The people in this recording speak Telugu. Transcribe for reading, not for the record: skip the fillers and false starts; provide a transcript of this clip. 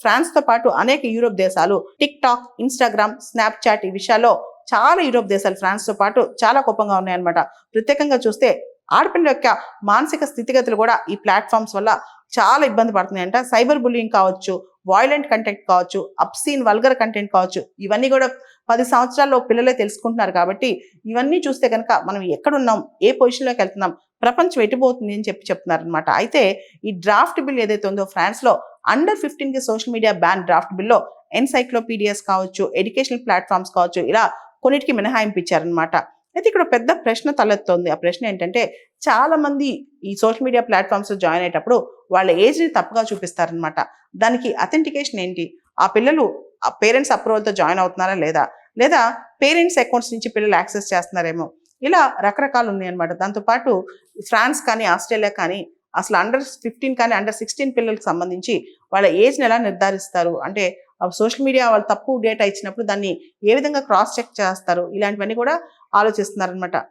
ఫ్రాన్స్ తో పాటు అనేక యూరోప్ దేశాలు టిక్ టాక్, ఇన్స్టాగ్రామ్, స్నాప్చాట్ ఈ విషయాల్లో చాలా యూరోప్ దేశాలు ఫ్రాన్స్ తో పాటు చాలా కోపంగా ఉన్నాయన్నమాట. ప్రత్యేకంగా చూస్తే ఆడపిల్ల యొక్క మానసిక స్థితిగతులు కూడా ఈ ప్లాట్ఫామ్స్ వల్ల చాలా ఇబ్బంది పడుతున్నాయంట. సైబర్ బుల్లింగ్ కావచ్చు, వాయిలెంట్ కంటెంట్ కావచ్చు, అబ్సీన్ వల్గర్ కంటెంట్ కావచ్చు, ఇవన్నీ కూడా 10 సంవత్సరాల్లో పిల్లలే తెలుసుకుంటున్నారు. కాబట్టి ఇవన్నీ చూస్తే కనుక మనం ఎక్కడున్నాం, ఏ పొజిషన్లోకి వెళ్తున్నాం, ప్రపంచం ఎటుపోతుంది అని చెప్తున్నారు అనమాట. అయితే ఈ డ్రాఫ్ట్ బిల్ ఏదైతే ఉందో ఫ్రాన్స్ లో అండర్ 15 కి సోషల్ మీడియా బ్యాన్ డ్రాఫ్ట్ బిల్లో ఎన్సైక్లోపీడియాస్ కావచ్చు, ఎడ్యుకేషనల్ ప్లాట్ఫామ్స్ కావచ్చు, ఇలా కొన్నిటికి మినహాయింపు ఇచ్చారనమాట. అయితే ఇక్కడ పెద్ద ప్రశ్న తలెత్తోంది. ఆ ప్రశ్న ఏంటంటే చాలా మంది ఈ సోషల్ మీడియా ప్లాట్ఫామ్స్ లో జాయిన్ అయ్యేటప్పుడు వాళ్ళ ఏజ్ ని తప్పుగా చూపిస్తారనమాట. దానికి అథెంటికేషన్ ఏంటి? ఆ పిల్లలు ఆ పేరెంట్స్ అప్రూవల్ తో జాయిన్ అవుతున్నారా లేదా పేరెంట్స్ అకౌంట్స్ నుంచి పిల్లలు యాక్సెస్ చేస్తున్నారేమో, ఇలా రకరకాలు ఉన్నాయన్నమాట. దాంతోపాటు ఫ్రాన్స్ కానీ ఆస్ట్రేలియా కానీ అసలు అండర్ 15 కానీ అండర్ 16 పిల్లలకు సంబంధించి వాళ్ళ ఏజ్ని ఎలా నిర్ధారిస్తారు, అంటే సోషల్ మీడియా వాళ్ళు తప్పు డేటా ఇచ్చినప్పుడు దాన్ని ఏ విధంగా క్రాస్ చెక్ చేస్తారు, ఇలాంటివన్నీ కూడా ఆలోచిస్తున్నారనమాట.